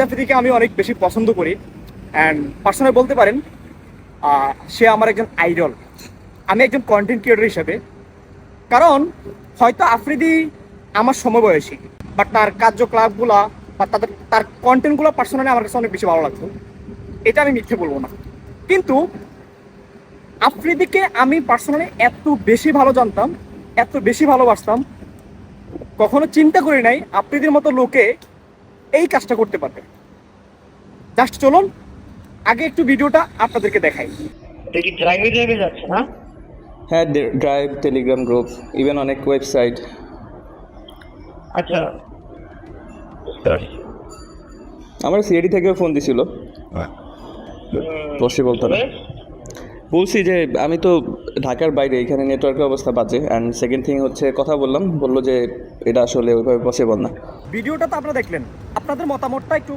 আফ্রিদিকে আমি অনেক বেশি পছন্দ করি অ্যান্ড পার্সোনালি বলতে পারেন সে আমার একজন আইডল। আমি একজন কন্টেন্ট ক্রিয়েটর হিসেবে, কারণ হয়তো আফ্রিদি আমার সমবয়সী, বাট তার কার্যকলাপগুলা বা তার কন্টেন্টগুলো পার্সোনালি আমার কাছে অনেক বেশি ভালো লাগতো, এটা আমি মিথ্যে বলবো না। কিন্তু আফ্রিদিকে আমি পার্সোনালি এত বেশি ভালো জানতাম, এত বেশি ভালোবাসতাম, কখনো চিন্তা করি নাই আফ্রিদির মতো লোকে এই কাজটা করতে পারবে। জাস্ট চলুন আগে একটু ভিডিওটা আপনাদেরকে দেখাই। দেখি ড্রাইভে ড্রাইভে যাচ্ছে না? হ্যাঁ, ড্রাইভ, টেলিগ্রাম গ্রুপ, ইভেন অনেক ওয়েবসাইট। আচ্ছা, আমার সিআইডি থেকেও ফোন দিছিল, পসিবল তো না। বলছি যে আমি তো ঢাকার বাইরে, এখানে নেটওয়ার্কের অবস্থা বাজে। অ্যান্ড সেকেন্ড থিং হচ্ছে, কথা বললাম, বললো যে এটা আসলে ওইভাবে পসিবল না। ভিডিওটা তো আপনারা দেখলেন, আপনাদের মতামতটা একটু